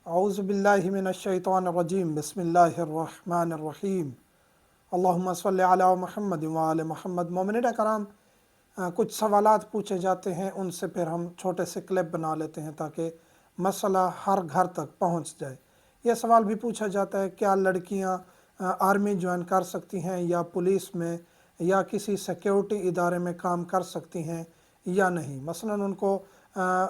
اعوذ باللہ من الشیطان الرجیم بسم اللہ الرحمن الرحیم اللہم صلی علی محمد وآل محمد۔ مومنین کرام، کچھ سوالات پوچھے جاتے ہیں، ان سے پھر ہم چھوٹے سے کلپ بنا لیتے ہیں تاکہ مسئلہ ہر گھر تک پہنچ جائے۔ یہ سوال بھی پوچھا جاتا ہے، کیا لڑکیاں آرمی جوائن کر سکتی ہیں یا پولیس میں یا کسی سیکیورٹی ادارے میں کام کر سکتی ہیں یا نہیں؟ مثلاً ان کو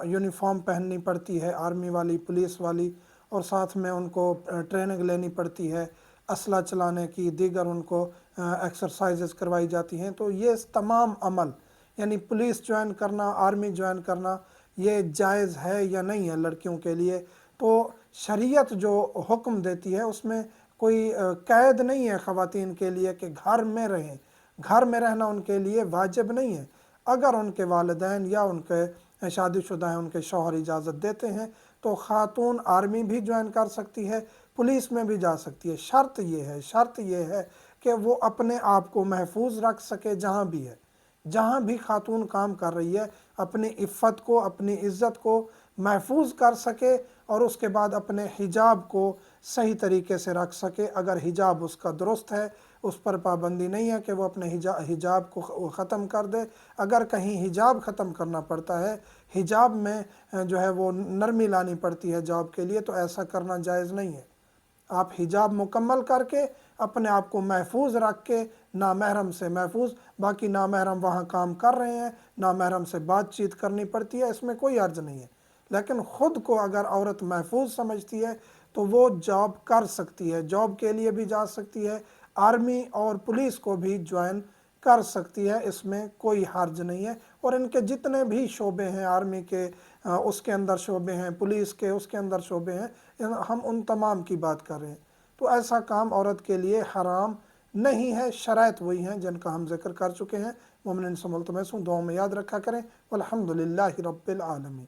یونیفارم پہننی پڑتی ہے، آرمی والی، پولیس والی، اور ساتھ میں ان کو ٹریننگ لینی پڑتی ہے اسلحہ چلانے کی، دیگر ان کو ایکسرسائزز کروائی جاتی ہیں۔ تو یہ تمام عمل، یعنی پولیس جوائن کرنا، آرمی جوائن کرنا، یہ جائز ہے یا نہیں ہے لڑکیوں کے لیے؟ تو شریعت جو حکم دیتی ہے اس میں کوئی قید نہیں ہے خواتین کے لیے کہ گھر میں رہیں۔ گھر میں رہنا ان کے لیے واجب نہیں ہے۔ اگر ان کے والدین یا ان کے شادی شدہ ہیں، ان کے شوہر اجازت دیتے ہیں، تو خاتون آرمی بھی جوائن کر سکتی ہے، پولیس میں بھی جا سکتی ہے۔ شرط یہ ہے کہ وہ اپنے آپ کو محفوظ رکھ سکے جہاں بھی ہے۔ جہاں بھی خاتون کام کر رہی ہے، اپنی عفت کو، اپنی عزت کو محفوظ کر سکے اور اس کے بعد اپنے حجاب کو صحیح طریقے سے رکھ سکے۔ اگر حجاب اس کا درست ہے، اس پر پابندی نہیں ہے کہ وہ اپنے حجاب کو ختم کر دے۔ اگر کہیں حجاب ختم کرنا پڑتا ہے، حجاب میں جو ہے وہ نرمی لانی پڑتی ہے جاب کے لیے، تو ایسا کرنا جائز نہیں ہے۔ آپ حجاب مکمل کر کے اپنے آپ کو محفوظ رکھ کے نامحرم سے محفوظ، باقی نامحرم وہاں کام کر رہے ہیں، نامحرم سے بات چیت کرنی پڑتی ہے، اس میں کوئی حرج نہیں ہے۔ لیکن خود کو اگر عورت محفوظ سمجھتی ہے تو وہ جاب کر سکتی ہے، جاب کے لیے بھی جا سکتی ہے، آرمی اور پولیس کو بھی جوائن کر سکتی ہے، اس میں کوئی حرج نہیں ہے۔ اور ان کے جتنے بھی شعبے ہیں، آرمی کے اس کے اندر شعبے ہیں، پولیس کے اس کے اندر شعبے ہیں، ہم ان تمام کی بات کر رہے ہیں۔ تو ایسا کام عورت کے لیے حرام نہیں ہے۔ شرائط وہی ہیں جن کا ہم ذکر کر چکے ہیں۔ مومنین سے ملتمس ہوں، دعاؤں میں یاد رکھا کریں۔ والحمدللہ رب العالمین۔